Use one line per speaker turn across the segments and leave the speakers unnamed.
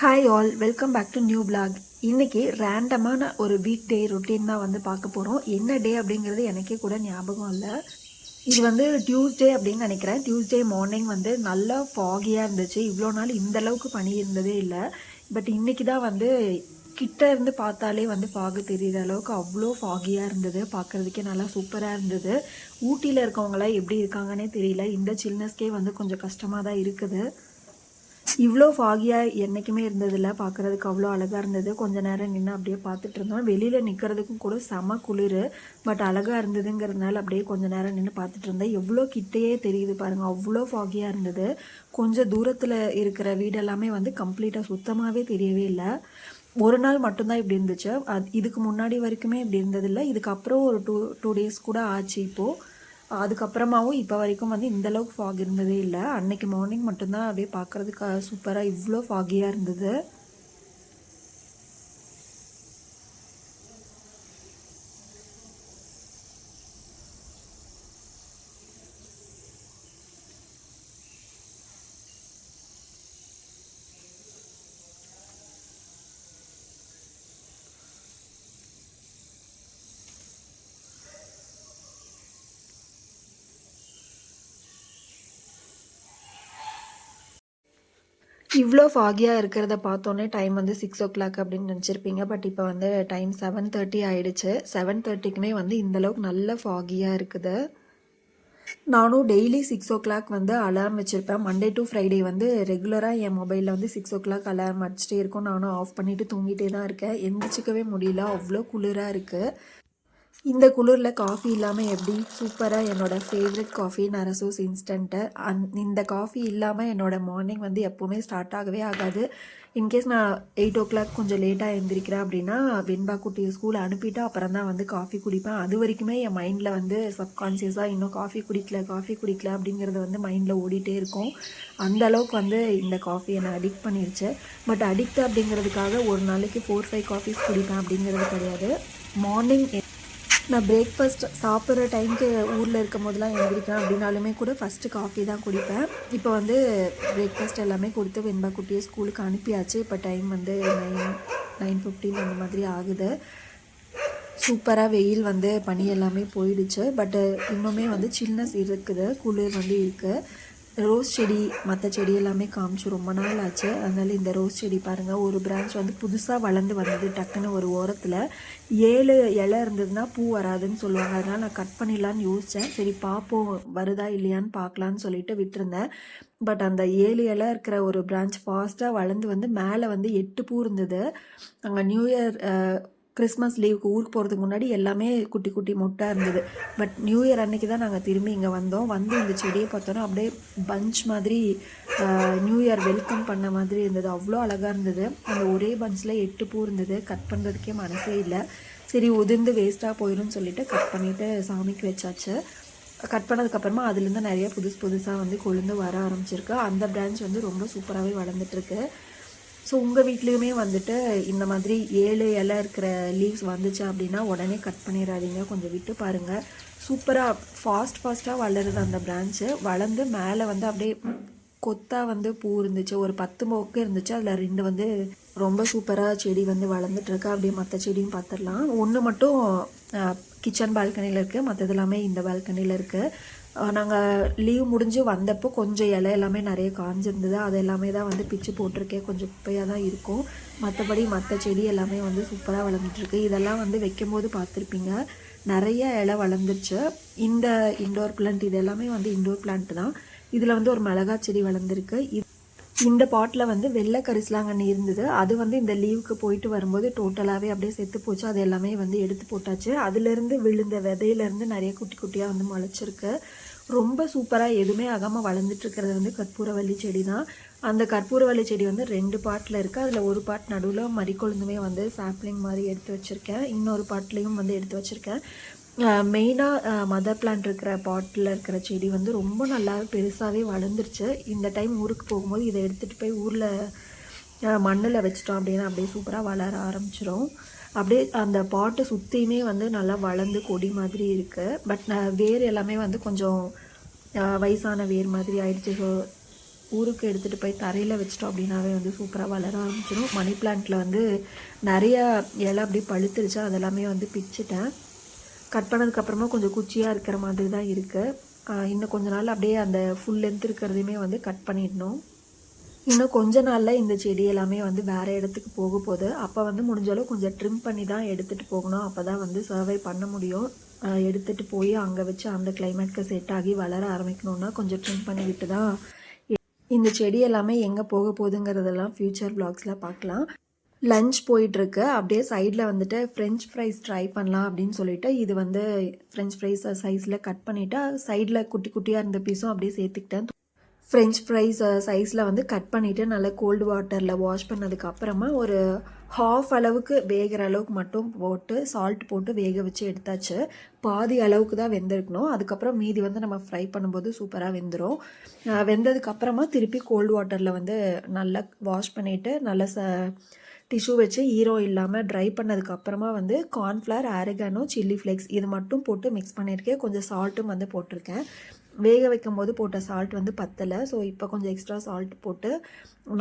Hi all, welcome back to new blog. இன்றைக்கி ரேண்டமான ஒரு வீக் டே ரொட்டீன் தான் வந்து பார்க்க போகிறோம். என்ன டே அப்படிங்கிறது எனக்கே கூட ஞாபகம் இல்லை. இது வந்து டியூஸ்டே அப்படின்னு நினைக்கிறேன். டியூஸ்டே மார்னிங் வந்து நல்லா ஃபாகியாக இருந்துச்சு. இவ்வளோ நாள் இந்த அளவுக்கு பனி இருந்ததே இல்லை. பட் இன்றைக்கி தான் வந்து கிட்ட இருந்து பார்த்தாலே வந்து ஃபாகு தெரிகிற அளவுக்கு அவ்வளோ ஃபாகியாக இருந்தது. பார்க்குறதுக்கே நல்லா சூப்பராக இருந்தது. ஊட்டியில் இருக்கவங்களாம் எப்படி இருக்காங்கன்னே தெரியல. இந்த சில்னஸ்க்கே வந்து கொஞ்சம் கஷ்டமாக தான் இருக்குது. இவ்வளோ ஃபாகியாக என்றைக்குமே இருந்ததில்ல. பார்க்குறதுக்கு அவ்வளோ அழகாக இருந்தது. கொஞ்சம் நேரம் நின்று அப்படியே பார்த்துட்டு இருந்தோம். வெளியில் நிற்கிறதுக்கும் கூட செம குளிர். பட் அழகாக இருந்ததுங்கிறதுனால அப்படியே கொஞ்சம் நேரம் நின்று பார்த்துட்டு இருந்தேன். எவ்வளோ கிட்டேயே தெரியுது பாருங்கள், அவ்வளோ ஃபாகியாக இருந்தது. கொஞ்சம் தூரத்தில் இருக்கிற வீடெல்லாமே வந்து கம்ப்ளீட்டாக சுத்தமாகவே தெரியவே இல்லை. ஒரு நாள் மட்டும்தான் இப்படி இருந்துச்சு. இதுக்கு முன்னாடி வரைக்குமே இப்படி இருந்ததில்லை. இதுக்கப்புறம் ஒரு டூ டேஸ் கூட ஆச்சு இப்போது. அதுக்கப்புறமாவும் இப்போ வரைக்கும் வந்து இந்தளவுக்கு ஃபாக் இருந்ததே இல்லை. அன்னைக்கு மார்னிங் மட்டும்தான் அப்படியே பார்க்குறதுக்கு சூப்பராக இவ்வளோ ஃபாகியாக இருந்தது. இவ்வளோ ஃபாகியாக இருக்கிறத பார்த்தோன்னே டைம் வந்து 6 o'clock அப்படின்னு நினச்சிருப்பீங்க. பட் இப்போ வந்து டைம் 7:30 ஆகிடுச்சு. 7:30க்குமே வந்து இந்தளவுக்கு நல்ல ஃபாகியாக இருக்குது. நானும் டெய்லி 6 o'clock வந்து அலாரம் வச்சுருப்பேன். மண்டே டு ஃப்ரைடே வந்து ரெகுலராக என் மொபைலில் வந்து 6 o'clock அலாரம் அடிச்சிட்டே இருக்கும். நானும் ஆஃப் பண்ணிவிட்டு தூங்கிட்டே தான் இருக்கேன். எந்திரிச்சிக்கவே முடியல, அவ்வளோ குளிராக இருக்குது. இந்த குளிரில் காஃபி இல்லாமல் எப்படி? சூப்பராக என்னோடய ஃபேவரட் காஃபி நரசூஸ் இன்ஸ்டண்ட்டு. இந்த காஃபி இல்லாமல் என்னோடய மார்னிங் வந்து எப்போவுமே ஸ்டார்ட் ஆகவே ஆகாது. இன்கேஸ் நான் 8 o'clock கொஞ்சம் லேட்டாக எழுந்திரிக்கிறேன் அப்படின்னா வெண்பா குட்டியை ஸ்கூல் அனுப்பிட்டு அப்புறம் தான் வந்து காஃபி குடிப்பேன். அது வரைக்குமே என் மைண்டில் வந்து சப்கான்ஷியஸாக இன்னும் காஃபி குடிக்கல அப்படிங்கிறது வந்து மைண்டில் ஓடிட்டே இருக்கும். அந்த அளவுக்கு வந்து இந்த காஃபி என்னை அடிக்ட் பண்ணிருச்சு. பட் அடிக்ட் அப்படிங்கிறதுக்காக ஒரு நாளைக்கு 4-5 காஃபிஸ் குடிப்பேன் அப்படிங்கிறது கிடையாது. மார்னிங் நான் பிரேக்ஃபாஸ்ட் சாப்பிட்ற டைமுக்கு ஊரில் இருக்கும் போதெல்லாம் எழுந்திரிக்கிறேன் அப்படின்னாலுமே கூட ஃபஸ்ட்டு காஃபி தான் குடிப்பேன். இப்போ வந்து பிரேக்ஃபாஸ்ட் எல்லாமே கொடுத்து வெண்பா குட்டியை ஸ்கூலுக்கு அனுப்பியாச்சு. இப்போ டைம் வந்து 9:15 அந்த மாதிரி ஆகுது. சூப்பராக வெயில் வந்து பனி எல்லாமே போயிடுச்சு. பட்டு இன்னுமே வந்து சில்னஸ் இருக்குது, குளிர் வந்து இருக்குது. ரோஸ் செடி மற்ற செடி எல்லாமே காமிச்சு ரொம்ப நாள் ஆச்சு. அதனால் இந்த ரோஸ் செடி பாருங்கள், ஒரு பிரான்ச் வந்து புதுசாக வளர்ந்து வந்தது. டக்குன்னு ஒரு ஓரத்தில் 7 இலை இருந்ததுன்னா பூ வராதுன்னு சொல்லுவாங்க. அதனால் நான் கட் பண்ணிடலான்னு யோசித்தேன். சரி பார்ப்போம் வருதா இல்லையான்னு பார்க்கலான்னு சொல்லிட்டு விட்டுருந்தேன். பட் அந்த 7 இலை இருக்கிற ஒரு பிரான்ச் ஃபாஸ்ட்டாக வளர்ந்து வந்து மேலே வந்து 8 பூ இருந்தது. அங்கே நியூ இயர் கிறிஸ்மஸ் லீவுக்கு ஊருக்கு போகிறதுக்கு முன்னாடி எல்லாமே குட்டி குட்டி மொட்டாக இருந்தது. பட் நியூ இயர் அன்றைக்கி தான் நாங்கள் திரும்பி இங்கே வந்தோம். வந்து இந்த செடியை பார்த்தோன்னா அப்படியே பஞ்ச் மாதிரி நியூ இயர் வெல்கம் பண்ண மாதிரி இருந்தது. அவ்வளோ அழகாக இருந்தது. அந்த ஒரே பஞ்சில் 8 பூ இருந்தது. கட் பண்ணுறதுக்கே மனசே இல்லை. சரி உதிர்ந்து வேஸ்ட்டாக போயிடும்னு சொல்லிவிட்டு கட் பண்ணிவிட்டு சாமிக்கு வச்சாச்சு. கட் பண்ணதுக்கப்புறமா அதுலேருந்து நிறைய புதுசாக வந்து கொழுந்து வர ஆரம்பிச்சிருக்கு. அந்த பிரான்ச் வந்து ரொம்ப சூப்பராகவே வளர்ந்துட்டுருக்கு. ஸோ உங்கள் வீட்லேயுமே வந்துட்டு இந்த மாதிரி 7 இலை இருக்கிற லீவ்ஸ் வந்துச்சு அப்படின்னா உடனே கட் பண்ணிடாதீங்க, கொஞ்சம் விட்டு பாருங்கள். சூப்பராக ஃபாஸ்ட்டாக வளருது அந்த பிரான்ச்சு. வளர்ந்து மேலே வந்து அப்படியே கொத்தாக வந்து பூ இருந்துச்சு. ஒரு 10 மொக்கு இருந்துச்சு. அதில் 2 வந்து ரொம்ப சூப்பராக செடி வந்து வளர்ந்துட்டுருக்கு. அப்படியே மற்ற செடியும் பார்த்துடலாம். ஒன்று மட்டும் கிச்சன் பால்கனியில் இருக்குது, மற்றது எல்லாமே இந்த பால்கனியில் இருக்குது. நாங்கள் லீவ் முடிஞ்சு வந்தப்போ கொஞ்சம் இலை எல்லாமே நிறைய காஞ்சிருந்தது. அது எல்லாமே தான் வந்து பிச்சு போட்டிருக்கேன். கொஞ்சம் குப்பையாக தான் இருக்கும். மற்றபடி மற்ற செடி எல்லாமே வந்து சூப்பராக வளர்ந்துட்டுருக்கு. இதெல்லாம் வந்து வைக்கும்போது பார்த்துருப்பீங்க, நிறைய இலை வளர்ந்துருச்சு. இந்த இண்டோர் பிளான்ட் இது எல்லாமே வந்து இண்டோர் பிளான்ட் தான். இதில் வந்து ஒரு மிளகா செடி வளர்ந்துருக்கு. இந்த பாட்டில் வந்து வெள்ளை கரிசலாங்கண்ணி இருந்தது. அது வந்து இந்த லீவுக்கு போயிட்டு வரும்போது டோட்டலாகவே அப்படியே செத்து போச்சு. அது எல்லாமே வந்து எடுத்து போட்டாச்சு. அதுலேருந்து விழுந்த விதையிலேருந்து நிறைய குட்டி குட்டியாக வந்து முளைச்சிருக்கு. ரொம்ப சூப்பராக எதுவுமே ஆகாமல் வளர்ந்துட்டுருக்கிறது வந்து கற்பூரவள்ளி செடி தான். அந்த கற்பூரவள்ளி செடி வந்து 2 பாட்டில் இருக்குது. அதில் ஒரு பாட் நடுவில் மறிக்கொழுந்துமே வந்து சாப்ளிங் மாதிரி எடுத்து வச்சுருக்கேன். இன்னொரு பாட்லேயும் வந்து எடுத்து வச்சுருக்கேன். மெயினாக மதர் பிளான்ட் இருக்கிற பாட்டில் இருக்கிற செடி வந்து ரொம்ப நல்லா பெருசாகவே வளர்ந்துருச்சு. இந்த டைம் ஊருக்கு போகும்போது இதை எடுத்துகிட்டு போய் ஊரில் மண்ணில் வச்சிட்டோம் அப்படின்னா அப்படியே சூப்பராக வளர ஆரம்பிச்சிடும். அப்படியே அந்த பாட்டை சுற்றியுமே வந்து நல்லா வளர்ந்து கொடி மாதிரி இருக்குது. பட் வேர் எல்லாமே வந்து கொஞ்சம் வயசான வேர் மாதிரி ஆயிடுச்சு. ஸோ ஊருக்கு எடுத்துகிட்டு போய் தரையில் வச்சிட்டோம் அப்படின்னாவே வந்து சூப்பராக வளர ஆரம்பிச்சிடும். மணி பிளான்ட்டில் வந்து நிறையா இலை அப்படி பழுத்துருச்சு, அதெல்லாமே வந்து பிச்சுட்டேன். கட் பண்ணதுக்கப்புறமா கொஞ்சம் குச்சியாக இருக்கிற மாதிரி தான் இருக்குது. இன்னும் கொஞ்ச நாள் அப்படியே அந்த ஃபுல் லென்த் இருக்கிறதையுமே வந்து கட் பண்ணிடணும். இன்னும் கொஞ்ச நாளில் இந்த செடி எல்லாமே வந்து வேறு இடத்துக்கு போக போகுது. அப்போ வந்து முடிஞ்சளவு கொஞ்சம் ட்ரிம் பண்ணி தான் எடுத்துகிட்டு போகணும். அப்போ தான் வந்து சர்வை பண்ண முடியும். எடுத்துகிட்டு போய் அங்கே வச்சு அந்த கிளைமேட்க்கு செட் ஆகி வளர ஆரம்பிக்கணுன்னா கொஞ்சம் ட்ரிம் பண்ணி விட்டு தான். இந்த செடி எல்லாமே எங்கே போக போகுதுங்கிறதெல்லாம் ஃப்யூச்சர் வ்ளாக்ஸில் பார்க்கலாம். லஞ்ச் போயிட்டுருக்கு. அப்படியே சைடில் வந்துட்டு ஃப்ரெஞ்ச் ஃப்ரைஸ் ட்ரை பண்ணலாம் அப்படின்னு சொல்லிட்டு இது வந்து ஃப்ரெஞ்ச் ஃப்ரைஸ் சைஸில் கட் பண்ணிவிட்டு சைடில் குட்டி குட்டியாக இருந்த பீஸும் அப்படியே சேர்த்துக்கிட்டேன். ஃப்ரெஞ்ச் ஃப்ரைஸ் சைஸில் வந்து கட் பண்ணிவிட்டு நல்லா கோல்டு வாட்டரில் வாஷ் பண்ணதுக்கப்புறமா ஒரு ஹாஃப் அளவுக்கு வேகிற அளவுக்கு மட்டும் போட்டு சால்ட் போட்டு வேக வச்சு எடுத்தாச்சு. பாதி அளவுக்கு தான் வெந்திருக்கணும். அதுக்கப்புறம் மீதி வந்து நம்ம ஃப்ரை பண்ணும்போது சூப்பராக வெந்துடும். வெந்ததுக்கப்புறமா திருப்பி கோல்டு வாட்டரில் வந்து நல்லா வாஷ் பண்ணிவிட்டு நல்லா டிஷ்யூ வச்சு ஈரம் இல்லாமல் ட்ரை பண்ணதுக்கப்புறமா வந்து கார்ன்ஃப்ளவர், ஆரிகானோ, சில்லி ஃப்ளேக்ஸ் இது மட்டும் போட்டு மிக்ஸ் பண்ணியிருக்கேன். கொஞ்சம் சால்ட்டும் வந்து போட்டிருக்கேன். வேக வைக்கும் போது போட்ட சால்ட் வந்து பத்தலை. ஸோ இப்போ கொஞ்சம் எக்ஸ்ட்ரா சால்ட் போட்டு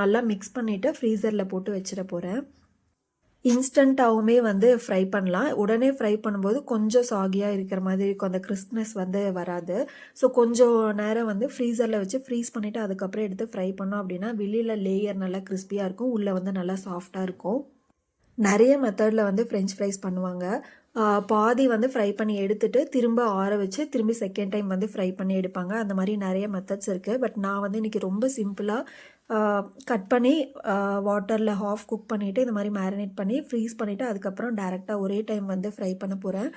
நல்லா மிக்ஸ் பண்ணிவிட்டு ஃப்ரீசரில் போட்டு வச்சிட போகிறேன். இன்ஸ்டண்ட்டாகவுமே வந்து ஃப்ரை பண்ணலாம். உடனே ஃப்ரை பண்ணும்போது கொஞ்சம் சாகியாக இருக்கிற மாதிரி இருக்கும், அந்த கிறிஸ்ப்னஸ் வந்து வராது. ஸோ கொஞ்சம் நேரம் வந்து ஃப்ரீசரில் வச்சு ஃப்ரீஸ் பண்ணிவிட்டு அதுக்கப்புறம் எடுத்து ஃப்ரை பண்ணோம் அப்படின்னா வெளியில் லேயர் நல்லா கிறிஸ்பியாக இருக்கும், உள்ளே வந்து நல்லா சாஃப்டாக இருக்கும். நிறைய மெத்தடில் வந்து ஃப்ரெஞ்ச் ஃப்ரைஸ் பண்ணுவாங்க. பாதி வந்து ஃப்ரை பண்ணி எடுத்துகிட்டு திரும்ப ஆற வச்சு திரும்பி செகண்ட் டைம் வந்து ஃப்ரை பண்ணி எடுப்பாங்க. அந்த மாதிரி நிறைய மெத்தட்ஸ் இருக்குது. பட் நான் வந்து இன்றைக்கி ரொம்ப சிம்பிளாக கட் பண்ணி வாட்டரில் ஹாஃப் குக் பண்ணிவிட்டு இந்த மாதிரி மேரினேட் பண்ணி ஃப்ரீஸ் பண்ணிவிட்டு அதுக்கப்புறம் டேரெக்டாக ஒரே டைம் வந்து ஃப்ரை பண்ண போகிறேன்.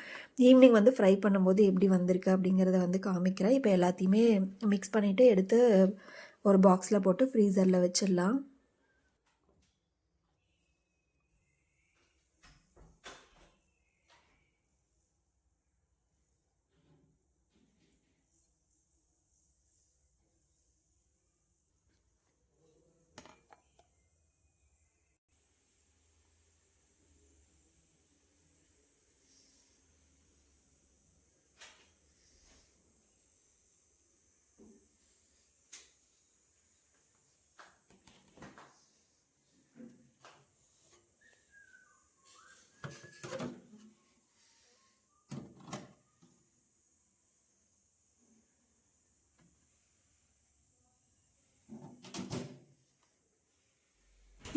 ஈவினிங் வந்து ஃப்ரை பண்ணும்போது எப்படி வந்திருக்கு அப்படிங்கிறத வந்து காமிக்கிறேன். இப்போ எல்லாத்தையுமே மிக்ஸ் பண்ணிவிட்டு எடுத்து ஒரு பாக்ஸில் போட்டு ஃப்ரீசரில் வச்சிடலாம்.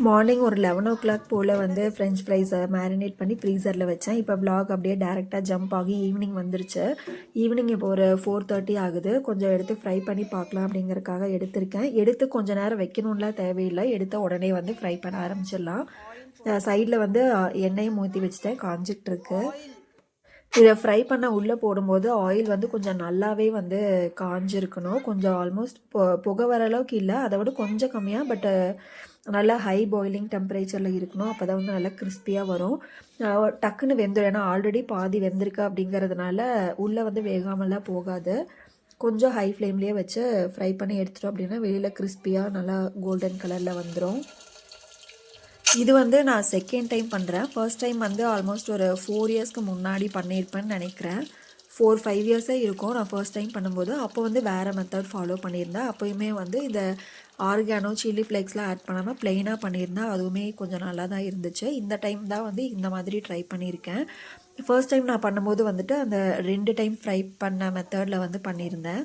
மார்னிங் ஒரு 11 போல் வந்து ஃப்ரெஞ்ச் ஃப்ரைஸை மேரினேட் பண்ணி ஃப்ரீசரில் வச்சேன். இப்போ vlog அப்படியே டேரெக்டாக ஜம்ப் ஆகி ஈவினிங் வந்துருச்சு. ஈவினிங் இப்போ ஒரு 4:30 ஆகுது. கொஞ்சம் எடுத்து ஃப்ரை பண்ணி பார்க்கலாம் அப்படிங்கிறதுக்காக எடுத்திருக்கேன். எடுத்து கொஞ்சம் நேரம் வைக்கணும்லாம் தேவையில்லை, எடுத்த உடனே வந்து ஃப்ரை பண்ண ஆரம்பிச்சிடலாம். சைடில் வந்து எண்ணெயும் ஊற்றி வச்சுட்டேன், காஞ்சிட்ருக்கு. இதை ஃப்ரை பண்ண உள்ளே போடும்போது ஆயில் வந்து கொஞ்சம் நல்லாவே வந்து காஞ்சிருக்கணும். கொஞ்சம் ஆல்மோஸ்ட் புகை வர அளவுக்கு இல்லை, அதை விட கொஞ்சம் கம்மியாக, பட்டு நல்லா ஹை பாயிலிங் டெம்பரேச்சரில் இருக்கணும். அப்போ தான் வந்து நல்லா கிறிஸ்பியாக வரும். டக்குன்னு வெந்துடும், ஏன்னா ஆல்ரெடி பாதி வெந்திருக்கு அப்படிங்கிறதுனால உள்ளே வந்து வேகாமலாம் போகாது. கொஞ்சம் ஹை ஃப்ளேம்லேயே வச்சு ஃப்ரை பண்ணி எடுத்துட்டோம் அப்படின்னா வெளியில் கிறிஸ்பியாக நல்லா கோல்டன் கலரில் வந்துடும். இது வந்து நான் செகண்ட் டைம் பண்ணுறேன். ஃபர்ஸ்ட் டைம் வந்து ஆல்மோஸ்ட் ஒரு 4 இயர்ஸ்க்கு முன்னாடி பண்ணியிருப்பேன்னு நினைக்கிறேன். 4-5 இயர்ஸே இருக்கும் நான் ஃபர்ஸ்ட் டைம் பண்ணும்போது. அப்போ வந்து வேறு மெத்தட் ஃபாலோ பண்ணியிருந்தேன். அப்போயுமே வந்து இந்த ஆர்கானோ, சில்லி ஃப்ளேக்ஸ்லாம் ஆட் பண்ணாமல் ப்ளெயினாக பண்ணியிருந்தேன். அதுவுமே கொஞ்சம் நல்லா தான் இருந்துச்சு. இந்த டைம் தான் வந்து இந்த மாதிரி ட்ரை பண்ணியிருக்கேன். ஃபர்ஸ்ட் டைம் நான் பண்ணும்போது வந்துட்டு அந்த 2 டைம் ஃப்ரை பண்ண மெத்தடில் வந்து பண்ணியிருந்தேன்.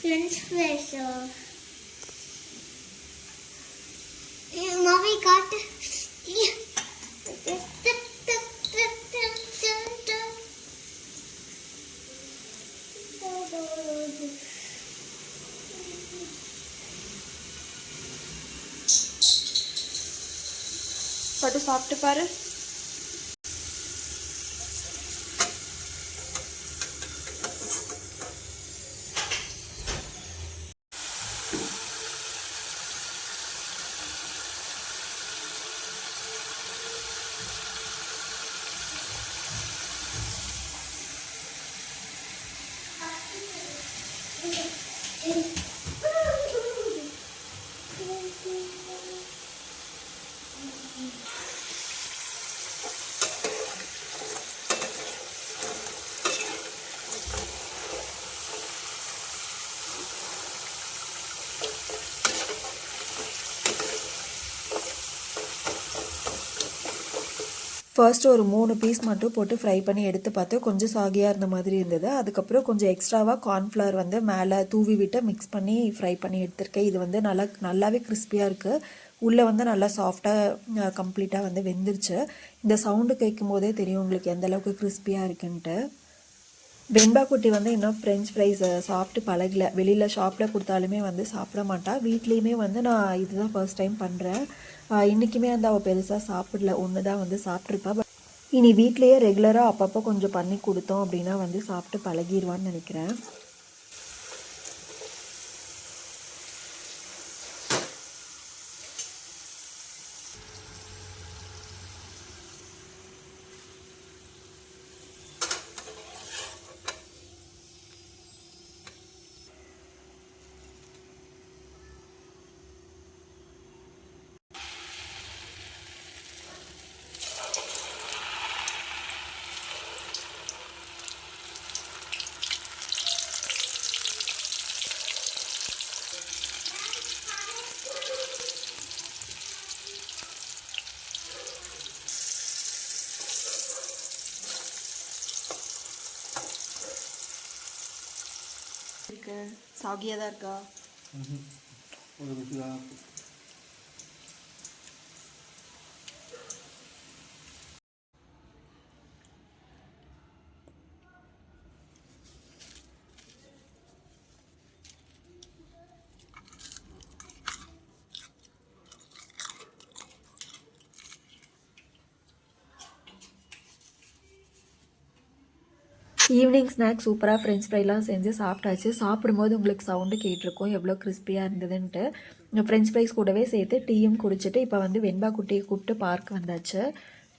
French fries. Mommy got
பட்டு சாப்பிட்டு பாரு. ஃபர்ஸ்ட் ஒரு 3 பீஸ் மட்டும் போட்டு ஃப்ரை பண்ணி எடுத்து பார்த்து கொஞ்சம் சாகியாக இருந்த மாதிரி இருந்தது. அதுக்கப்புறம் கொஞ்சம் எக்ஸ்ட்ராவாக கார்ன்ஃப்ளவர் வந்து மேலே தூவி விட்டு மிக்ஸ் பண்ணி ஃப்ரை பண்ணி எடுத்திருக்கேன். இது வந்து நல்லாவே கிறிஸ்பியாக இருக்குது. உள்ளே வந்து நல்லா சாஃப்டாக கம்ப்ளீட்டாக வந்து வெந்துருச்சு. இந்த சவுண்டு கேட்கும் போதே தெரியும் உங்களுக்கு எந்த அளவுக்கு கிறிஸ்பியாக இருக்குன்ட்டு. வெண்பா குட்டி வந்து இன்னும் ஃப்ரெஞ்ச் ஃப்ரைஸ் சாப்பிட்டு பழகல. வெளியில் ஷாப்பில் கொடுத்தாலுமே வந்து சாப்பிட மாட்டா. வீட்லேயுமே வந்து நான் இதுதான் ஃபர்ஸ்ட் டைம் பண்ணுறேன். இன்றைக்குமே வந்து அவள் பெருசாக சாப்பிடல. ஒன்று தான் வந்து சாப்பிட்ருப்பா. பட் இனி வீட்லேயே ரெகுலராக அப்பப்போ கொஞ்சம் பண்ணி கொடுத்தோம் அப்படின்னா வந்து சாப்பிட்டு பழகிடுவான்னு நினைக்கிறேன். இருக்கு சாகியாக தான் இருக்கா? ஈவினிங் ஸ்நாக் சூப்பராக ஃப்ரெஞ்ச் ஃப்ரைலாம் செஞ்சு சாப்பிட்டாச்சு. சாப்பிடும்போது உங்களுக்கு சவுண்டு கேட்டிருக்கோம் எவ்வளோ கிறிஸ்பியாக இருந்ததுன்ட்டு. ஃப்ரெஞ்ச் ஃப்ரைஸ் கூடவே சேர்த்து டீயும் குடிச்சிட்டு இப்போ வந்து வெண்பா குட்டியை கூப்பிட்டு பார்க் வந்தாச்சு.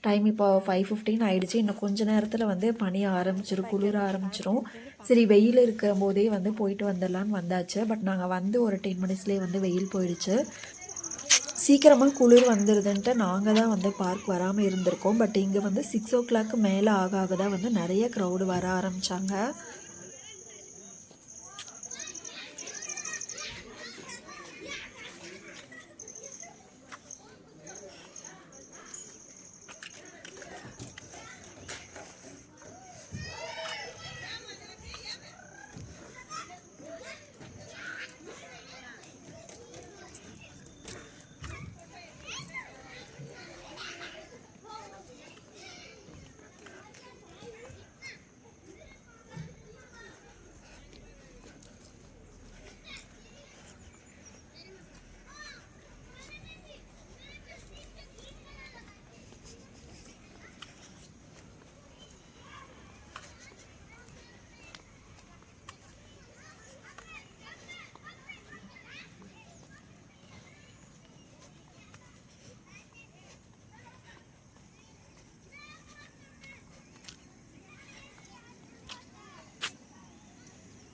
டைம் இப்போ 5:15 ஆகிடுச்சு. இன்னும் கொஞ்சம் நேரத்தில் வந்து பனி ஆரம்பிச்சிடும், குளிர ஆரம்பிச்சிடும். சரி வெயில் இருக்கும் போதே வந்து போயிட்டு வந்துடலான்னு வந்தாச்சு. பட் நாங்கள் வந்து ஒரு 10 மினிட்ஸ்லேயே வந்து வெயில் போயிடுச்சு. சீக்கிரமாக குளிர் வந்துடுதுன்ட்டு நாங்கள் தான் வந்து பார்க் வராமல் இருந்திருக்கோம். பட் இங்கே வந்து 6 o'clock மேலே ஆக தான் வந்து நிறைய க்ரௌடு வர ஆரம்பித்தாங்க.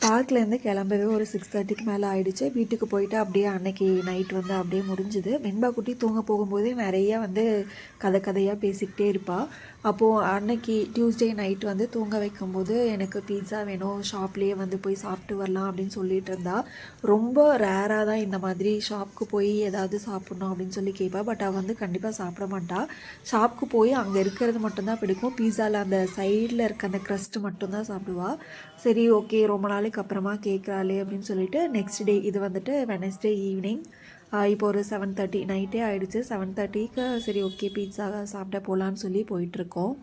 பார்க்லேருந்து கிளம்பவே ஒரு 6:30க்கு மேலே ஆகிடுச்சு. வீட்டுக்கு போயிட்டு அப்படியே அன்னைக்கு நைட் வந்து அப்படியே முடிஞ்சுது. வெண்பா குட்டி தூங்க போகும்போதே நிறையா வந்து கதையாக பேசிக்கிட்டே இருப்பாள். அப்போது அன்னைக்கு டியூஸ்டே நைட் வந்து தூங்க வைக்கும்போது எனக்கு பீட்சா வேணும், ஷாப்லேயே வந்து போய் சாப்பிட்டு வரலாம் அப்படின்னு சொல்லிட்டு இருந்தா. ரொம்ப ரேராக தான் இந்த மாதிரி ஷாப்புக்கு போய் ஏதாவது சாப்பிட்ணும் அப்படின்னு சொல்லி கேட்பா. பட் அவள் வந்து கண்டிப்பாக சாப்பிட மாட்டாள். ஷாப்புக்கு போய் அங்கே இருக்கிறது மட்டும்தான் பிடிக்கும். பீஸாவில் அந்த சைடில் இருக்க அந்த க்ரஸ்ட்டு மட்டும்தான் சாப்பிடுவாள். சரி ஓகே ரொம்ப நாளைக்கு அப்புறமா கேட்குறாளே அப்படின்னு சொல்லிட்டு நெக்ஸ்ட் டே இது வந்துட்டு வெனஸ்டே ஈவினிங் இப்போ ஒரு 7:30 நைட்டே ஆகிடுச்சு. 7:30க்கு சரி ஓகே பீட்சா சாப்பிட போகலான்னு சொல்லி போயிட்டுருக்கோம்.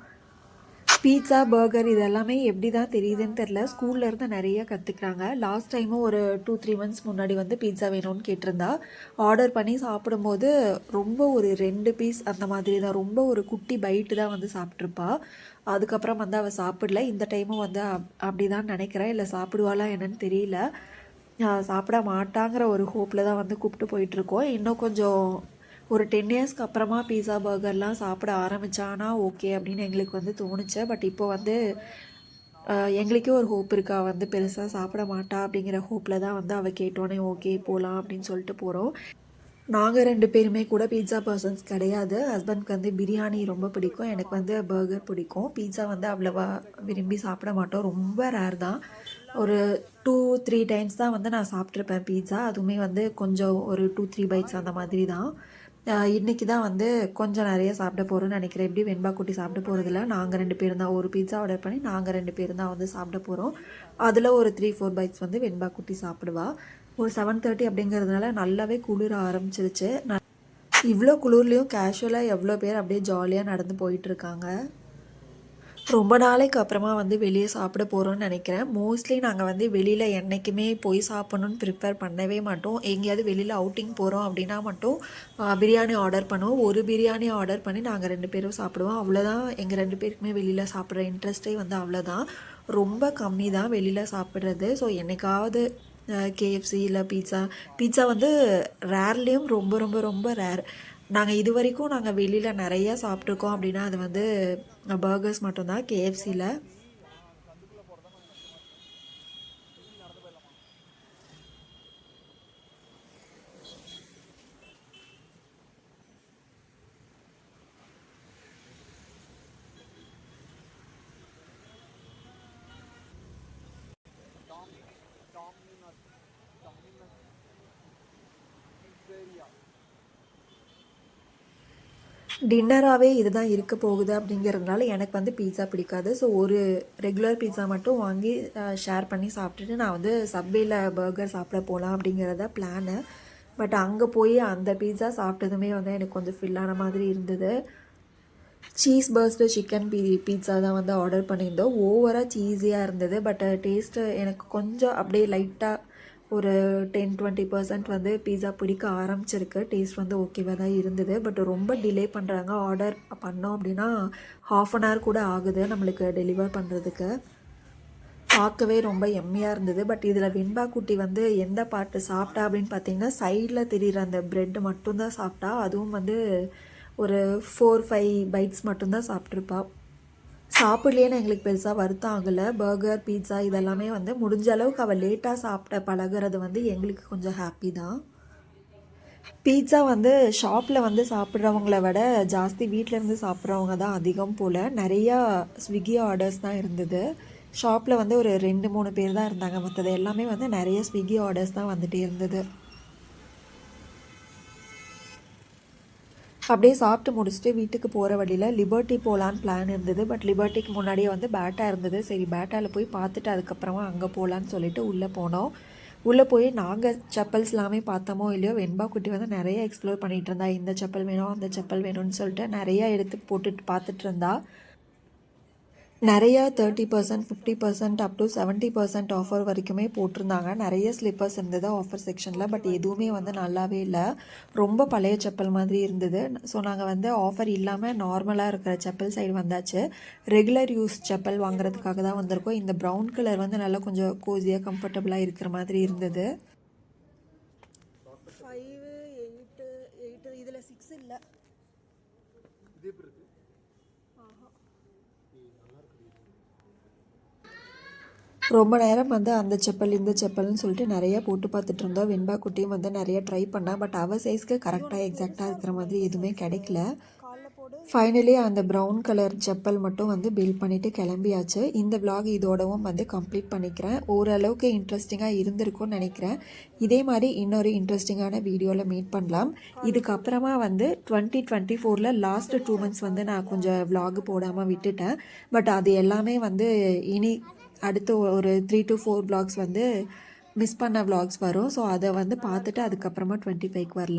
பீட்சா பர்கர் இது எல்லாமே எப்படி தான் தெரியுதுன்னு தெரில. ஸ்கூல்லேருந்து நிறைய கற்றுக்குறாங்க. லாஸ்ட் டைமும் ஒரு 2-3 months முன்னாடி வந்து பீட்சா வேணும்னு கேட்டிருந்தா. ஆர்டர் பண்ணி சாப்பிடும்போது ரொம்ப ஒரு 2 பீஸ் அந்த மாதிரி தான், ரொம்ப ஒரு குட்டி பைட்டு தான் வந்து சாப்பிட்ருப்பா. அதுக்கப்புறம் வந்து அவள் சாப்பிடல. இந்த டைமும் வந்து அப்படி தான் நினைக்கிறேன். இல்லை சாப்பிடுவாளா என்னன்னு தெரியல. சாப்பிட மாட்டாங்கிற ஒரு ஹோப்பில் தான் வந்து கூப்பிட்டு போயிட்டுருக்கோம். இன்னும் கொஞ்சம் ஒரு 10 இயர்ஸ்க்கு அப்புறமா பீஸா பர்கர்லாம் சாப்பிட ஆரம்பித்தானா ஓகே அப்படின்னு எங்களுக்கு வந்து தோணுச்சு. பட் இப்போ வந்து எங்களுக்கே ஒரு ஹோப் இருக்கா, வந்து பெருசாக சாப்பிட மாட்டா அப்படிங்கிற ஹோப்பில் தான் வந்து அவள் கேட்டோன்னே ஓகே போகலாம் அப்படின்னு சொல்லிட்டு போகிறோம். நாங்கள் 2 பேருமே கூட பீட்சா பர்சன்ஸ் கிடையாது. ஹஸ்பண்ட்க்கு வந்து பிரியாணி ரொம்ப பிடிக்கும், எனக்கு வந்து பர்கர் பிடிக்கும். பீட்சா வந்து அவ்வளோவா விரும்பி சாப்பிட மாட்டோம், ரொம்ப ரேர் தான். ஒரு 2-3 டைம்ஸ் தான் வந்து நான் சாப்பிட்ருப்பேன் பீட்சா. அதுவுமே வந்து கொஞ்சம் ஒரு 2-3 பைட்ஸ் அந்த மாதிரி தான். இன்றைக்கி தான் வந்து கொஞ்சம் நிறைய சாப்பிட போகிறோன்னு நினைக்கிறேன். எப்படி வெண்பா குட்டி சாப்பிட போகிறதில்ல, நாங்கள் 2 பேரும் தான். ஒரு பீட்சா ஆர்டர் பண்ணி நாங்கள் 2 பேரும் தான் வந்து சாப்பிட போகிறோம். அதில் ஒரு 3-4 பைட்ஸ் வந்து வெண்பா குட்டி சாப்பிடுவா. ஒரு 7:30 அப்படிங்கிறதுனால நல்லாவே குளிர ஆரம்பிச்சிருச்சு. இவ்வளோ குளிர்லேயும் கேஷுவலாக எவ்வளோ பேர் அப்படியே ஜாலியாக நடந்து போயிட்டுருக்காங்க. ரொம்ப நாளைக்கு அப்புறமா வந்து வெளியே சாப்பிட போகிறோம்னு நினைக்கிறேன். மோஸ்ட்லி நாங்கள் வந்து வெளியில் என்றைக்குமே போய் சாப்பிட்ணுன்னு ப்ரிப்பேர் பண்ணவே மாட்டோம். எங்கேயாவது வெளியில் அவுட்டிங் போகிறோம் அப்படின்னா மட்டும் பிரியாணி ஆர்டர் பண்ணுவோம். ஒரு பிரியாணி ஆர்டர் பண்ணி நாங்கள் 2 பேரும் சாப்பிடுவோம். அவ்வளோதான். எங்கள் 2 பேருக்குமே வெளியில் சாப்பிட்ற இன்ட்ரெஸ்ட்டே வந்து அவ்வளோதான். ரொம்ப கம்மி தான் வெளியில் சாப்பிட்றது. ஸோ என்னைக்காவது KFC இல்லை பீட்சா வந்து ரேர்லேயும் ரொம்ப ரொம்ப ரொம்ப ரேர். நாங்கள் இது வரைக்கும் வெளியில் நிறையா சாப்பிட்ருக்கோம் அப்படின்னா அது வந்து பர்கர்ஸ் மட்டும்தான் KFCயில். டின்னராகவே இதுதான் இருக்க போகுது அப்படிங்கிறதுனால எனக்கு வந்து பீட்சா பிடிக்காது. ஸோ ஒரு ரெகுலர் பீட்சா மட்டும் வாங்கி ஷேர் பண்ணி சாப்பிட்டுட்டு நான் வந்து சப்வேயில் பர்கர் சாப்பிட போகலாம் அப்படிங்கிறத பிளானு. பட் அங்கே போய் அந்த பீட்சா சாப்பிட்டதுமே வந்து எனக்கு கொஞ்சம் ஃபில்லான மாதிரி இருந்தது. சீஸ் பர்ஸ்டு சிக்கன் பீட்சா தான் வந்து ஆர்டர் பண்ணியிருந்தோம். ஓவராக சீஸியாக இருந்தது. பட் டேஸ்ட்டு எனக்கு கொஞ்சம் அப்படியே லைட்டாக ஒரு 10-20% வந்து பீட்சா பிடிக்க ஆரம்பிச்சிருக்கு. டேஸ்ட் வந்து ஓகேவாக தான் இருந்தது. பட் ரொம்ப டிலே பண்ணுறாங்க. ஆர்டர் பண்ணோம் அப்படின்னா 1/2 அன் ஹவர் கூட ஆகுது நம்மளுக்கு டெலிவர் பண்ணுறதுக்கு. பார்க்கவே ரொம்ப எம்மியாக இருந்தது. பட் இதில் வெண்பா குட்டி வந்து எந்த பாட்டு சாப்பிட்டா அப்படின்னு பார்த்தீங்கன்னா சைடில் தெரிகிற அந்த ப்ரெட் மட்டும்தான் சாப்பிட்டா. அதுவும் வந்து ஒரு 4-5 பைட்ஸ் மட்டும்தான் சாப்பிட்ருப்பா. சாப்பிட்லேன்னு எங்களுக்கு பெருசாக வருத்தம் ஆகலை. பர்கர் பீட்சா இதெல்லாமே வந்து முடிஞ்ச அளவுக்கு அவள் லேட்டாக சாப்பிட்ட பழகிறது வந்து எங்களுக்கு கொஞ்சம் ஹாப்பி தான். பீட்சா வந்து ஷாப்பில் வந்து சாப்பிட்றவங்கள விட ஜாஸ்தி வீட்டிலேருந்து சாப்பிட்றவங்க தான் அதிகம் போல். நிறையா ஸ்விக்கி ஆர்டர்ஸ் தான் இருந்தது. ஷாப்பில் வந்து ஒரு 2-3 பேர் தான் இருந்தாங்க. மற்றது எல்லாமே வந்து நிறைய ஸ்விக்கி ஆர்டர்ஸ் தான் வந்துகிட்டே இருந்தது. அப்படியே சாப்பிட்டு முடிச்சுட்டு வீட்டுக்கு போகிற வழியில் லிபர்ட்டி போகலான்னு பிளான் இருந்தது. பட் லிபர்ட்டிக்கு முன்னாடியே வந்து பேட்டா இருந்தது. சரி பேட்டாவில் போய் பார்த்துட்டு அதுக்கப்புறமா அங்கே போகலான்னு சொல்லிட்டு உள்ளே போனோம். உள்ளே போய் நாங்கள் செப்பல்ஸ் எல்லாமே பார்த்தோமோ இல்லையோ வெண்பா குட்டி வந்து நிறைய எக்ஸ்ப்ளோர் பண்ணிகிட்டு இருந்தா. இந்த செப்பல் வேணும் அந்த செப்பல் வேணும்னு சொல்லிட்டு நிறையா எடுத்து போட்டுட்டு பார்த்துட்டு இருந்தா. நிறையா 30%, 50%, அப் டு 70% ஆஃபர் வரைக்குமே போட்டிருந்தாங்க. நிறைய ஸ்லிப்பர்ஸ் இருந்தது ஆஃபர் செக்ஷனில். பட் எதுவுமே வந்து நல்லாவே இல்லை. ரொம்ப பழைய செப்பல் மாதிரி இருந்தது. ஸோ நாங்கள் வந்து ஆஃபர் இல்லாமல் நார்மலாக இருக்கிற செப்பல் சைடு வந்தாச்சு. ரெகுலர் யூஸ் செப்பல் வாங்குறதுக்காக தான் வந்திருக்கோம். இந்த ப்ரௌன் கலர் வந்து நல்லா கொஞ்சம் கோஸியாக கம்ஃபர்டபுளாக இருக்கிற மாதிரி இருந்தது. 5, 8 இதில் 6 இல்லை. ரொம்ப நேரம் வந்து அந்த செப்பல் இந்த செப்பல்னு சொல்லிட்டு நிறைய போட்டு பார்த்துட்டு இருந்தோம். வெண்பா குட்டியும் வந்து நிறைய ட்ரை பண்ணா. பட் அவள் சைஸ்க்கு கரெக்டாக எக்ஸாக்டாக இருக்கிற மாதிரி எதுவுமே கிடைக்கல. ஃபைனலி அந்த ப்ரௌன் கலர் செப்பல் மட்டும் வந்து பில் பண்ணிவிட்டு கிளம்பியாச்சு. இந்த vlog இதோடவும் வந்து கம்ப்ளீட் பண்ணிக்கிறேன். ஓரளவுக்கு இன்ட்ரெஸ்டிங்காக இருந்திருக்கும்னு நினைக்கிறேன். இதே மாதிரி இன்னொரு இன்ட்ரெஸ்டிங்கான வீடியோவில் மீட் பண்ணலாம். இதுக்கப்புறமா வந்து 2024 லாஸ்ட் 2 months வந்து நான் கொஞ்சம் vlog போடாமல் விட்டுட்டேன். பட் அது எல்லாமே வந்து இனி அடுத்து ஒரு 3 to 4 vlogs வந்து மிஸ் பண்ண vlogs வரும். ஸோ அதை வந்து பார்த்துட்டு அதுக்கப்புறமா 25க்கு வரலாம்.